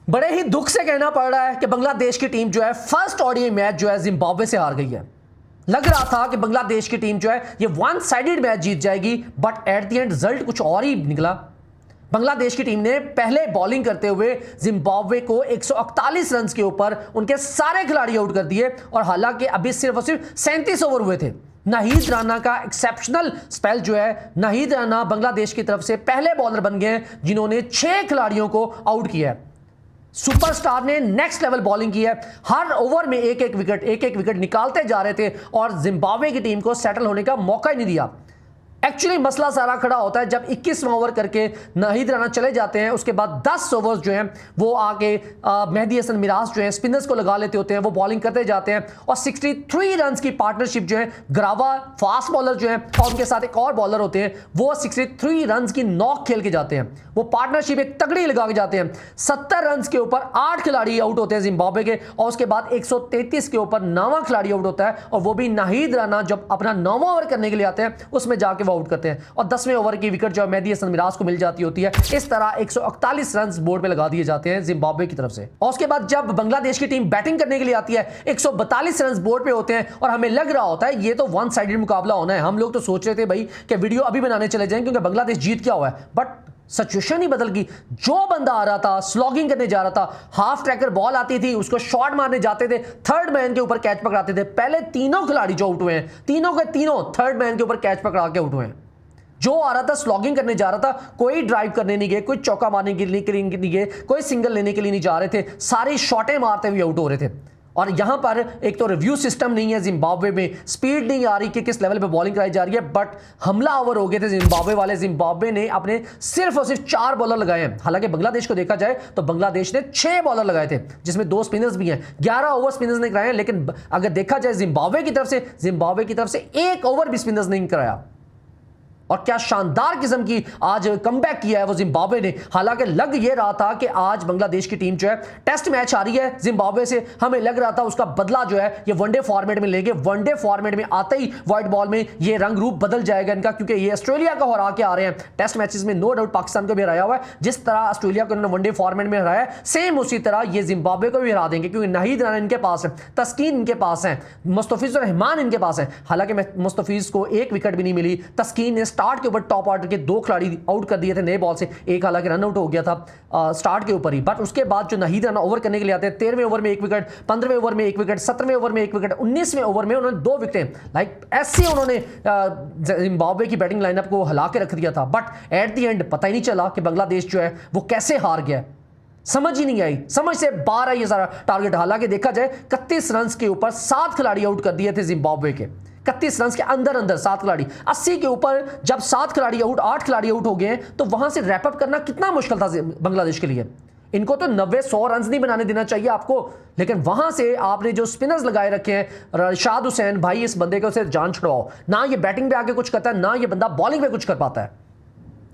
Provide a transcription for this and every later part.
बड़े ही दुख से कहना पड़ रहा है कि बांग्लादेश की टीम जो है फर्स्ट ओडीआई मैच जो है जिम्बाब्वे से हार गई है। लग रहा था कि बांग्लादेश की टीम जो है ये वन साइडेड मैच जीत जाएगी, but at the end result कुछ और ही निकला। बांग्लादेश की टीम ने पहले बॉलिंग करते हुए जिम्बाब्वे को 141 रन के ऊपर उनके सारे खिलाड़ी आउट कर दिए, और हालांकि अभी सिर्फ और सिर्फ 37 ओवर हुए थे। नाहीद राणा का एक्सेप्शनल स्पेल जो है, नाहीद राणा बांग्लादेश की तरफ से पहले बॉलर बन गए जिन्होंने 6 खिलाड़ियों को आउट किया है। सुपरस्टार ने नेक्स्ट लेवल बॉलिंग की है, हर ओवर में एक एक विकेट निकालते जा रहे थे और जिम्बाब्वे की टीम को सेटल होने का मौका ही नहीं दिया। एक्चुअली मसला सारा खड़ा होता है जब 21वां ओवर करके नाहीद राणा चले जाते हैं, उसके बाद 10 ओवर्स जो हैं वो आके मेहदी हसन मिराज जो है स्पिनर्स को लगा लेते होते हैं, वो बॉलिंग करते जाते हैं और 63 रन की पार्टनरशिप जो है ग्रावा फास्ट बॉलर जो है और उनके साथ एक और बॉलर होते हैं, वो 63 रन की नॉक खेल के जाते हैं। वो पार्टनरशिप एक तगड़ी लगा के जाते हैं। 70 रन के ऊपर 8 खिलाड़ी आउट होते हैं जिम्बाब्वे के, और उसके बाद 133 के ऊपर 9वां खिलाड़ी आउट होता है, और वो भी नाहीद राणा जब अपना 9वां ओवर करने के लिए आते हैं उसमें जाके आउट करते हैं, और 10वें ओवर की विकेट जो मेहदी हसन मिराज को मिल जाती होती है। इस तरह 141 रन बोर्ड पे लगा दिए जाते हैं जिम्बाब्वे की तरफ से। और उसके बाद जब बांग्लादेश की टीम बैटिंग करने के लिए आती है 142 रन बोर्ड पे होते हैं, और हमें लग रहा होता है ये तो वन साइडेड मुकाबला होना है। हम लोग तो सोच रहे थे भाई कि वीडियो अभी बनाने चले जाएं क्योंकि बांग्लादेश जीत क्या हुआ है, बट सिचुएशन ही बदल गई। जो बंदा आ रहा था स्लॉगिंग करने जा रहा था, हाफ ट्रैकर बॉल आती थी उसको शॉट मारने जाते थे, थर्ड मैन के ऊपर कैच पकड़ाते थे। पहले तीनों खिलाड़ी जो आउट हुए हैं, तीनों के तीनों थर्ड मैन के ऊपर कैच पकड़ा के आउट हुए हैं। जो आ रहा था स्लॉगिंग करने जा रहा था, कोई ड्राइव करने नहीं गए, कोई चौका मारने के लिए नहीं गए, कोई सिंगल लेने के लिए नहीं जा रहे थे, सारी शॉटें मारते हुए आउट हो रहे थे। और यहां पर एक तो रिव्यू सिस्टम नहीं है जिम्बाब्वे में, स्पीड नहीं आ रही कि किस लेवल पे बॉलिंग कराई जा रही है, बट हमला ओवर हो गए थे जिम्बाब्वे वाले। जिम्बाब्वे ने अपने सिर्फ और सिर्फ 4 बॉलर लगाए हैं। हालांकि बांग्लादेश को देखा जाए तो बांग्लादेश ने 6 बॉलर लगाए थे, जिसमें 2 स्पिनर्स भी हैं। 11 ओवर स्पिनर्स ने कराए हैं, लेकिन अगर देखा जाए जिम्बाब्वे की तरफ से 1 ओवर भी स्पिनर्स ने कराया। और क्या शानदार किस्म की आज कमबैक किया है वो जिम्बाब्वे ने। हालांकि लग ये रहा था कि आज बांग्लादेश की टीम जो है टेस्ट मैच आ रही है जिम्बाब्वे से, हमें लग रहा था उसका बदला जो है ये वनडे फॉर्मेट में लेंगे। वनडे फॉर्मेट में आते ही व्हाइट बॉल में ये रंग रूप बदल जाएगा इनका, क्योंकि ये ऑस्ट्रेलिया को हरा के आ रहे हैं टेस्ट मैचेस में। नो डाउट पाकिस्तान को भी हराया हुआ है, जिस तरह ऑस्ट्रेलिया को उन्होंने वनडे फॉर्मेट में हराया सेम उसी तरह ये जिम्बाब्वे को भी हरा देंगे, क्योंकि नाहीद राणा इनके पास है, तस्कीन इनके पास है, मुस्तफिजुर रहमान इनके पास है। हालांकि मुस्तफिज को 1 विकेट भी नहीं मिली। तस्कीन ने स्टार्ट के ऊपर टॉप ऑर्डर के 2 खिलाड़ी आउट कर दिए थे नए बॉल से, एक हालांकि रन आउट हो गया था स्टार्ट के ऊपर ही। बट उसके बाद जो नाहीद राणा ओवर करने के लिए आते हैं, 13वें ओवर में 1 विकेट, 15वें ओवर में 1 विकेट, 17वें ओवर में 1 विकेट, 19वें ओवर में उन्होंने 2 विकेट, लाइक ऐसे उन्होंने जिम्बाब्वे की बैटिंग लाइनअप को हिला के रख दिया था। बट एट द एंड पता ही नहीं चला कि बांग्लादेश जो है वो कैसे हार गया, समझ ही नहीं आई, समझ से बाहर आई ये सारा टारगेट। हालांकि देखा जाए 31 रन के ऊपर 7 खिलाड़ी आउट कर दिए थे जिम्बाब्वे के। 31 रन के अंदर 7 खिलाड़ी, 80 के ऊपर जब 7 खिलाड़ी आउट, 8 खिलाड़ी आउट हो गए, तो वहां से रैपअप करना कितना मुश्किल था बांग्लादेश के लिए। इनको तो 90-100 रन नहीं बनाने देना चाहिए आपको, लेकिन वहां से आपने जो स्पिनर्स लगाए रखे हैं, रशाद हुसैन भाई, इस बंदे को से जान छुड़वाओ ना। ये बैटिंग पे आके कुछ करता है, ना ये बंदा बॉलिंग पे कुछ कर पाता है।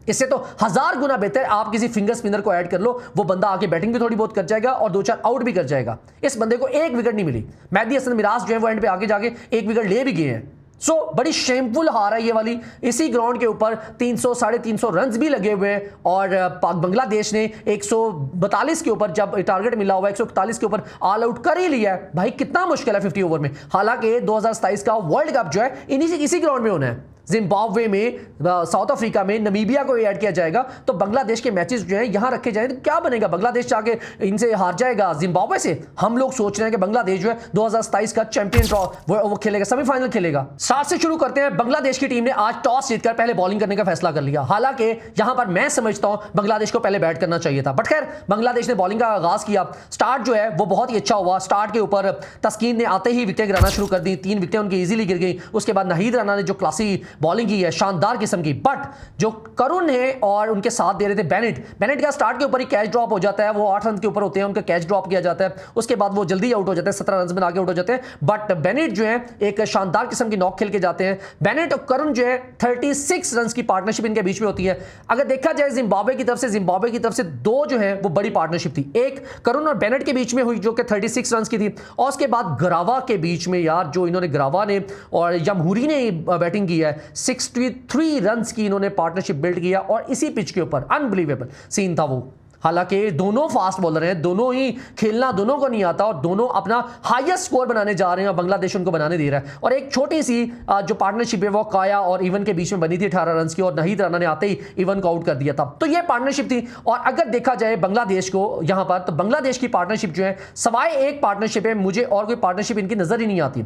इससे तो 1000 गुना बेहतर आप किसी फिंगर स्पिनर को ऐड कर लो, वो बंदा आके बैटिंग भी थोड़ी बहुत कर जाएगा और 2-4 आउट भी कर जाएगा। इस बंदे को 1 विकेट नहीं मिली। मेहदी हसन मिराज जो है वो एंड पे आगे जाके 1 विकेट ले भी गए हैं। सो बड़ी शेमफुल हार है ये वाली। इसी ग्राउंड के ऊपर 300-350 रन भी लगे हुए हैं, और बांग्लादेश ने 142 के ऊपर जब टारगेट मिला हुआ 141 के ऊपर ऑल आउट कर ही लिया है। भाई कितना मुश्किल है 50 ओवर में। हालांकि 2027 का वर्ल्ड कप जो है इसी ग्राउंड में होना है, जिम्बाब्वे में, साउथ अफ्रीका में, नमीबिया को ऐड किया जाएगा। तो बांग्लादेश के मैचेस जो हैं यहां रखे जाएं तो क्या बनेगा? बांग्लादेश जाके इनसे हार जाएगा जिम्बाब्वे से। हम लोग सोच रहे हैं कि बांग्लादेश जो है 2027 का चैंपियन वो खेलेगा, सेमीफाइनल खेलेगा। स्टार्ट से शुरू करते हैं। बांग्लादेश की टीम ने आज टॉस जीतकर पहले बॉलिंग करने का फैसला कर लिया। हालांकि यहां पर मैं समझता हूं बांग्लादेश को पहले बैट करना चाहिए था, बट खैर बांग्लादेश ने बॉलिंग का आगाज किया। स्टार्ट जो है वो बहुत ही अच्छा हुआ। स्टार्ट के ऊपर तस्कीन ने आते ही विकेट गिराना शुरू कर दी, 3 विकेट उनकी इजीली गिर गई। उसके बाद नाहीद राणा ने जो क्लासी बॉलिंग की है, शानदार किस्म की। बट जो करुण है और उनके साथ दे रहे थे बेनेट का स्टार्ट के ऊपर ही कैच ड्रॉप हो जाता है। वो 8 रन के ऊपर होते हैं, उनका कैच ड्रॉप किया जाता है। उसके बाद वो जल्दी आउट हो जाते हैं, 17 रन में आगे आउट हो जाते हैं। बट बेनेट जो है एक शानदार किस्म की नॉक खेल के जाते हैं। बेनेट और करुण जो है 36 रन की पार्टनरशिप इनके बीच में होती है। अगर देखा जाए जिम्बाब्वे की तरफ से 2 जो है वो बड़ी पार्टनरशिप थी। एक करुण और बेनेट के बीच में हुई जो कि 36 रन की थी, और उसके बाद ग्रावा के बीच में, यार जो इन्होंने ग्रावा ने और जमहूरी ने बैटिंग की है, 63 रन की इन्होंने पार्टनरशिप बिल्ड किया। और इसी पिच के ऊपर अनबिलीवेबल सीन था वो। हालांकि दोनों फास्ट बॉलर हैं, दोनों ही खेलना दोनों को नहीं आता और दोनों अपना हाईएस्ट स्कोर बनाने जा रहे हैं और बांग्लादेश उनको बनाने दे रहा है। और एक छोटी सी जो पार्टनरशिप है वो काया और इवन के बीच में बनी थी 18 रन की, और नाहिद राणा ने आते ही इवन को आउट कर दिया था। तो ये पार्टनरशिप थी। और अगर देखा जाए बांग्लादेश को यहां पर, तो बांग्लादेश की पार्टनरशिप जो है सवाए एक पार्टनरशिप है, मुझे और कोई पार्टनरशिप इनकी नजर ही नहीं आती।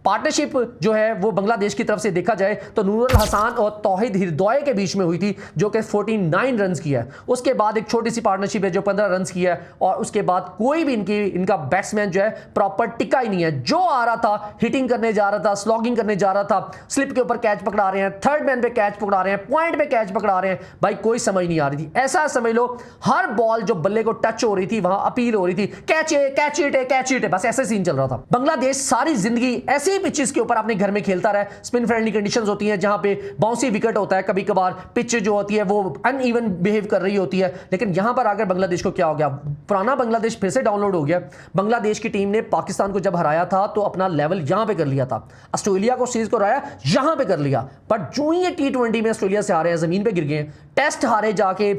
पार्टनरशिप जो है वो बांग्लादेश की तरफ से देखा जाए तो नूरुल हसन और तौहीद हिरदौई के बीच में हुई थी, जो कि 49 रन की है। उसके बाद एक छोटी सी पार्टनरशिप है जो 15 रन की है, और उसके बाद कोई भी इनका बैट्समैन जो है प्रॉपर टिका ही नहीं है। जो आ रहा था हिटिंग करने जा रहा था, स्लॉगिंग करने जा रहा था, स्लिप के ऊपर कैच पकड़ा रहे हैं, थर्ड मैन पे कैच पकड़ा रहे हैं, पॉइंट पे कैच पकड़ा रहे हैं, भाई कोई समझ नहीं आ रही थी। ऐसा समझ लो हर बॉल जो बल्ले को टच हो रही थी वहां अपील हो रही थी, कैच है, कैच इट है, कैच इट है, बस ऐसे सीन चल रहा था। बांग्लादेश सारी जिंदगी ऐसी पिचेस के ऊपर अपने घर में खेलता रहा। स्पिन फ्रेंडली कंडीशंस होती हैं जहां पे बाउंसी विकेट होता है, कभी कभार पिच जो होती है वो अनइवन बिहेव कर रही होती है। लेकिन यहां पर आकर बांग्लादेश को क्या हो गया, पुराना बांग्लादेश फिर से डाउनलोड हो गया। बांग्लादेश की टीम ने पाकिस्तान को जब हराया था तो अपना लेवल यहां पे कर लिया था, ऑस्ट्रेलिया को सीरीज को हराया यहां पे कर लिया, बट जो ही T20 में ऑस्ट्रेलिया से हारे हैं, जमीन पे गिर गए। टेस्ट हारे जाके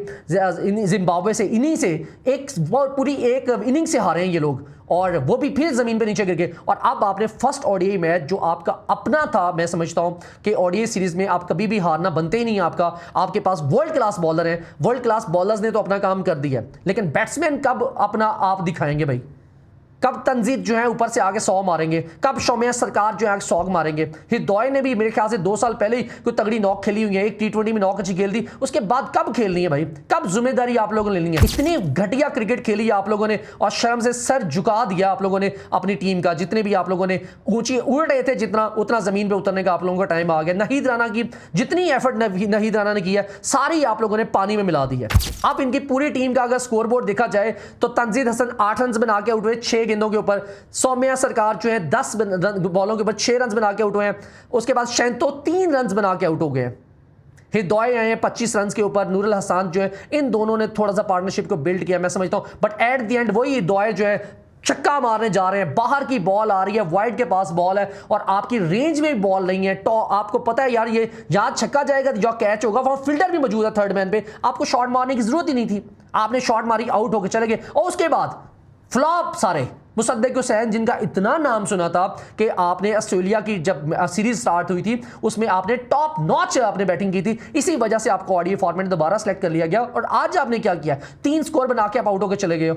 जिम्बाब्वे से, इन्हीं से एक पूरी एक इनिंग से हारे हैं ये लोग, और वो भी फिर जमीन पे नीचे गिर गए। और अब आपने फर्स्ट ओडीआई मैच जो आपका अपना था, मैं समझता हूं कि ओडीआई सीरीज में आप कभी भी हारना बनते ही नहीं आपका। आपके पास वर्ल्ड क्लास बॉलर हैं, वर्ल्ड क्लास बॉलर्स ने तो अपना काम कर दिया, लेकिन बैट्समैन कब अपना आप दिखाएंगे भाई? कब तंजीद जो है ऊपर से आगे 100 मारेंगे? कब शौमिया सरकार जो है 100 मारेंगे? हिरदौई ने भी मेरे ख्याल से 2 साल पहले ही कोई तगड़ी नॉक खेली हुई है, एक T20 में नॉक अच्छी खेल दी, उसके बाद कब खेलनी है भाई? कब जिम्मेदारी आप लोगों ने लेनी है? इतनी घटिया क्रिकेट खेली आप लोगों ने और शर्म से सर झुका दिया आप लोगों ने अपनी टीम का। जितने भी आप लोगों ने ऊंची उड़ रहे थे जितना, उतना जमीन पर उतरने का आप लोगों का टाइम आ गया। नाहिद राणा की जितनी एफर्ट नाहिद राणा ने की है सारी आप लोगों ने पानी में मिला दी है। अब इनकी पूरी टीम का अगर स्कोर बोर्ड देखा जाए तो तंजीद हसन 8 रन बना के आउट हुए 6 गेंदों के ऊपर। सौम्या सरकार जो है 10 बॉलों के ऊपर 6 रन बना के आउट हुए हैं। उसके बाद शैंतो 3 रन बना के आउट हो गए। हिरदौई आए हैं 25 रन के ऊपर। नूरुल हसन जो है, इन दोनों ने थोड़ा सा पार्टनरशिप को बिल्ड किया मैं समझता हूं, बट एट द एंड वही हिरदौई जो है छक्का मारने जा रहे हैं। बाहर की बॉल आ रही है, वाइड के पास बॉल है और आपकी रेंज में भी बॉल नहीं है। तो आपको पता है यार ये यहां छक्का जाएगा जो कैच होगा, वहां फील्डर भी मौजूद है थर्ड मैन पे, आपको शॉट मारने की जरूरत ही नहीं थी। आपने शॉट मारी, आउट होकर चले गए। और उसके बाद फ्लॉप सारे। मुसद्दिक हुसैन जिनका इतना नाम सुना था कि आपने ऑस्ट्रेलिया की जब सीरीज स्टार्ट हुई थी उसमें आपने टॉप नॉच आपने बैटिंग की थी, इसी वजह से आपको ओडीआई फॉर्मेट दोबारा सेलेक्ट कर लिया गया। और आज आपने क्या किया, 3 स्कोर बना के आप आउट होकर चले गए हो।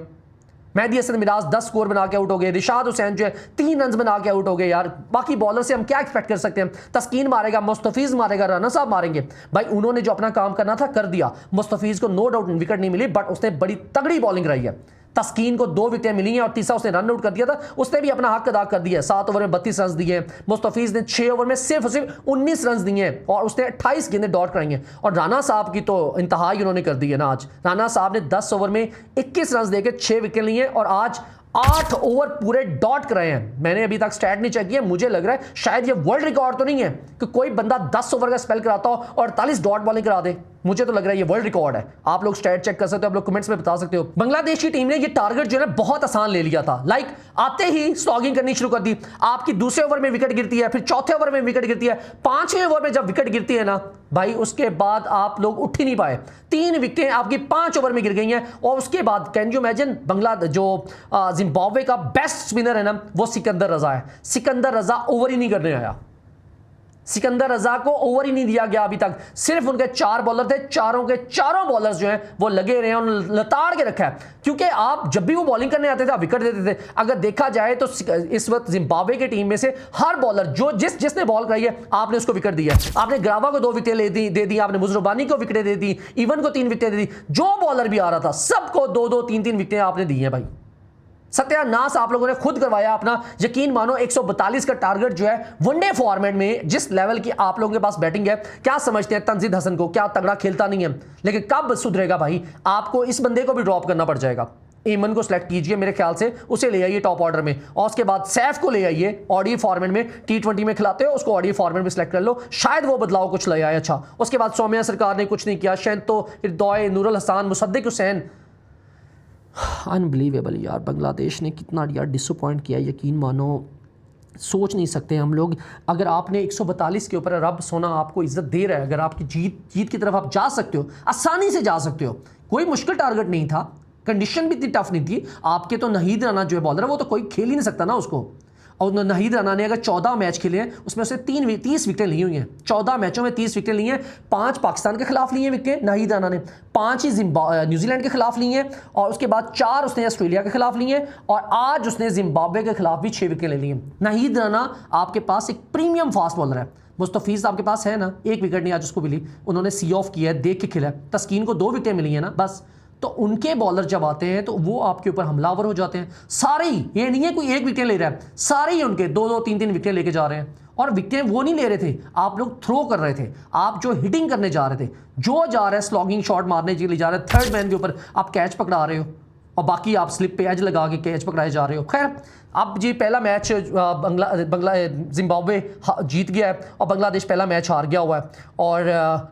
मेहदी हसन मिराज 10 स्कोर बना के आउट हो गए। रिशाद हुसैन जो है 3 रन बना के आउट हो गए। यार बाकी बॉलर से हम क्या एक्सपेक्ट कर सकते हैं? तस्कीन मारेगा, मुस्तफीज मारेगा, राना साहब मारेंगे। भाई उन्होंने जो अपना काम करना था कर दिया। मुस्तफीज को नो डाउट विकेट नहीं मिली, बट उसने बड़ी तगड़ी बॉलिंग कराई है। तस्कीन को 2 विकेटें मिली हैं और तीसरा उसने रन आउट कर दिया था, उसने भी अपना हक अदा कर दिया। 7 ओवर में 32 रन दिए। मुस्तफीज ने 6 ओवर में सिर्फ 19 रन दिए हैं और उसने 28 गेंदें डॉट कराई हैं। और राना साहब की तो इंतहा ही उन्होंने कर दी है ना। आज राना साहब ने 10 ओवर में 21 रन देकर 6 विकेट लिए हैं और आज 8 ओवर पूरे डॉट कराए हैं। मैंने अभी तक स्टैट नहीं चेक किया, मुझे लग रहा है शायद ये वर्ल्ड रिकॉर्ड तो नहीं है कि कोई बंदा 10 ओवर का स्पेल कराता हो और 48 डॉट बॉलिंग करा दे। मुझे तो लग रहा है ये वर्ल्ड रिकॉर्ड है। आप लोग स्टैट चेक कर सकते हो, आप लोग कमेंट्स में बता सकते हो। बांग्लादेश की टीम ने ये टारगेट जो है बहुत आसान ले लिया था। लाइक आते ही स्लॉगिंग करनी शुरू कर दी। आपकी दूसरे ओवर में विकेट गिरती है, फिर चौथे ओवर में विकेट गिरती है, 5वें ओवर में जब विकेट गिरती है ना भाई, उसके बाद आप लोग उठ ही नहीं पाए। 3 विकेटें आपकी 5 ओवर में गिर गई हैं। और उसके बाद कैन यू इमेजिन, बांग्लादेश जो जिम्बाब्वे का बेस्ट स्पिनर है ना वो सिकंदर रजा है। सिकंदर रजा ओवर ही नहीं करने आया। सिकंदर रजा को ओवर ही नहीं दिया गया अभी तक। सिर्फ उनके 4 बॉलर थे, चारों के चारों बॉलर्स जो हैं वो लगे रहे हैं और लताड़ के रखा है। क्योंकि आप जब भी वो बॉलिंग करने आते थे आप विकेट देते थे। अगर देखा जाए तो इस वक्त जिम्बाब्वे की टीम में से हर बॉलर जो जिसने बॉल कराई है आपने उसको विकेट दिया। आपने ग्रावा को 2 विकेटें दे दी, आपने मुजरबानी को विकेटें दे दी, इवन को 3 विकेटें दे दी। जो बॉलर भी आ रहा था सबको 2-2, 3-3 विकेटें आपने दी हैं भाई। सत्यानाश आप लोगों ने खुद करवाया अपना। यकीन मानो 142 का टारगेट जो है वनडे फॉर्मेट में, जिस लेवल की आप लोगों के पास बैटिंग है, क्या समझते हैं तंजीद हसन को? क्या तगड़ा खेलता नहीं है, लेकिन कब सुधरेगा भाई? आपको इस बंदे को भी ड्रॉप करना पड़ जाएगा। एमन को सिलेक्ट कीजिए, मेरे ख्याल से उसे ले आइए टॉप ऑर्डर में, और उसके बाद सैफ को ले आइए ओडीआई फॉर्मेट में। T20 में खिलाते हो उसको ओडीआई फॉर्मेट में सिलेक्ट कर लो, शायद वो बदलाव कुछ ले आए। अच्छा, उसके बाद सौम्या सरकार ने कुछ नहीं किया। शैंतो, हिरदौई, नूरुल हसन, मुसद्दिक हुसैन, अनबिलीवेबल यार। बांग्लादेश ने कितना यार डिसअपॉइंट किया। यकीन मानो सोच नहीं सकते हम लोग, अगर आपने 142 के ऊपर रब सोना आपको इज्जत दे रहा है, अगर आपकी जीत की तरफ आप जा सकते हो, आसानी से जा सकते हो, कोई मुश्किल टारगेट नहीं था, कंडीशन भी इतनी टफ नहीं थी आपके, तो नाहीद राना जो है बॉलर है वो तो कोई खेल ही नहीं सकता ना उसको। और नाहीद राना ने अगर 14 मैच खेले हैं उसमें से 30 विकेटें ली हुई हैं, 14 मैचों में 30 विकेटें ली हैं, 5 पाकिस्तान के खिलाफ ली हैं विकेट नाहीद राना ने, 5 ही न्यूजीलैंड के खिलाफ ली हैं, और उसके बाद 4 उसने ऑस्ट्रेलिया के खिलाफ ली हैं, और आज उसने जिम्बाब्वे के खिलाफ भी 6 विकेट ले ली हैं। नाहीद राना आपके पास एक प्रीमियम फास्ट बॉलर है। मुस्तफीज़ आपके पास है ना, 1 विकेट नहीं आज उसको मिली, उन्होंने सी ऑफ किया है, देख के खेला है। तस्कीन को 2 विकेटें मिली हैं ना बस। तो उनके बॉलर जब आते हैं तो वो आपके ऊपर हमलावर हो जाते हैं सारे ही, ये नहीं है कोई 1 विकेट ले रहा है, सारे ही उनके 2-2 3-3 विकेट लेके जा रहे हैं। और विकेटें वो नहीं ले रहे थे, आप लोग थ्रो कर रहे थे, आप जो हिटिंग करने जा रहे थे, जो जा रहा है स्लॉगिंग शॉट मारने के लिए जा रहे हैं, थर्ड मैन के ऊपर आप कैच पकड़ा रहे हो, और बाकी आप स्लिप पे एज लगा के कैच पकड़ाए जा रहे हो। खैर अब जी पहला मैच जिम्बाब्वे जीत गया है और बांग्लादेश पहला मैच हार गया हुआ है, और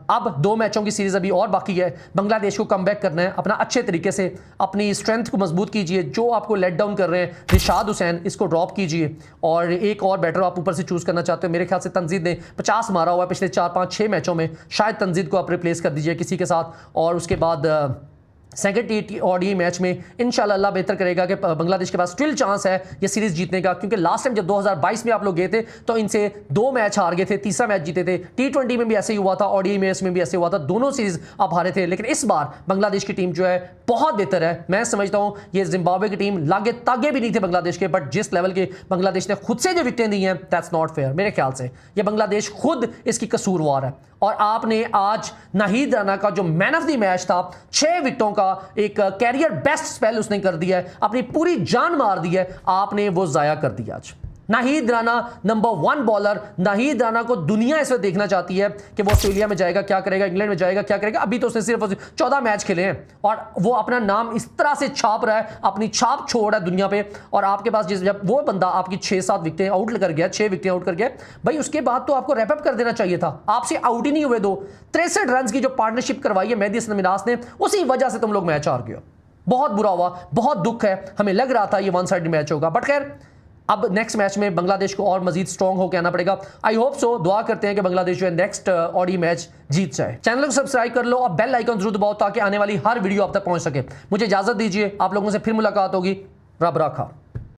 अब 2 मैचों की सीरीज़ अभी और बाकी है। बांग्लादेश को कमबैक करना है, अपना अच्छे तरीके से अपनी स्ट्रेंथ को मजबूत कीजिए। जो आपको लेट डाउन कर रहे हैं रिशाद हुसैन, इसको ड्रॉप कीजिए, और एक और बैटर आप ऊपर से चूज़ करना चाहते हो। मेरे ख्याल से तंजीद ने 50 मारा हुआ है पिछले 4-5-6 मैचों में, शायद तंजीद को आप रिप्लेस कर दीजिए किसी के साथ, और उसके बाद सेकंड T20 मैच में इंशाल्लाह अल्लाह बेहतर करेगा कि बांग्लादेश के पास स्टिल चांस है ये सीरीज जीतने का, क्योंकि लास्ट टाइम जब 2022 में आप लोग गए थे तो इनसे 2 मैच हार गए थे, तीसरा मैच जीते थे। T20 में भी ऐसे ही हुआ था, ODI मैच में भी ऐसे हुआ था, दोनों सीरीज आप हारे थे। लेकिन इस बार बांग्लादेश की टीम जो है बहुत बेहतर है। मैं समझता हूं ये जिम्बाब्वे की टीम लागे तागे भी नहीं थे बांग्लादेश के, बट जिस लेवल के बांग्लादेश ने खुद से जो विकेटें दी हैं दैट्स नॉट फेयर। मेरे ख्याल से ये बांग्लादेश खुद इसकी कसूरवार है। और आपने आज नाहीद राना का जो मैन ऑफ द मैच था, 6 विकेटों का एक कैरियर बेस्ट स्पेल उसने कर दिया है, अपनी पूरी जान मार दी है, आपने वो जाया कर दिया आज। नाहीद राना नंबर 1 बॉलर, नाहीद राना को दुनिया इस वक्त देखना चाहती है कि वो ऑस्ट्रेलिया में जाएगा क्या करेगा, इंग्लैंड में जाएगा क्या करेगा। अभी तो उसने सिर्फ 14 मैच खेले हैं और वो अपना नाम इस तरह से छाप रहा है, अपनी छाप छोड़ रहा है दुनिया पे। और आपके पास जब वो बंदा आपकी 6-7 विकेटें आउट कर गया, 6 विकेटें आउट कर गया भाई, उसके बाद तो आपको रैप अप कर देना चाहिए था। आपसे आउट ही नहीं हुए 63 रन की जो पार्टनरशिप करवाई है मेहदी हसन मिनास ने, उसी वजह से तुम लोग मैच हार गए। बहुत बुरा हुआ, बहुत दुख है, हमें लग रहा था ये 1 साइड मैच होगा, बट खैर अब नेक्स्ट मैच में बांग्लादेश को और मजीद स्ट्रांग होकर आना पड़ेगा। आई होप सो, दुआ करते हैं कि बांग्लादेश जो है नेक्स्ट ODI मैच जीत जाए। चैनल को सब्सक्राइब कर लो और बेल आइकन जरूर दबाओ ताकि आने वाली हर वीडियो आप तक पहुंच सके। मुझे इजाजत दीजिए, आप लोगों से फिर मुलाकात होगी। रब राखा।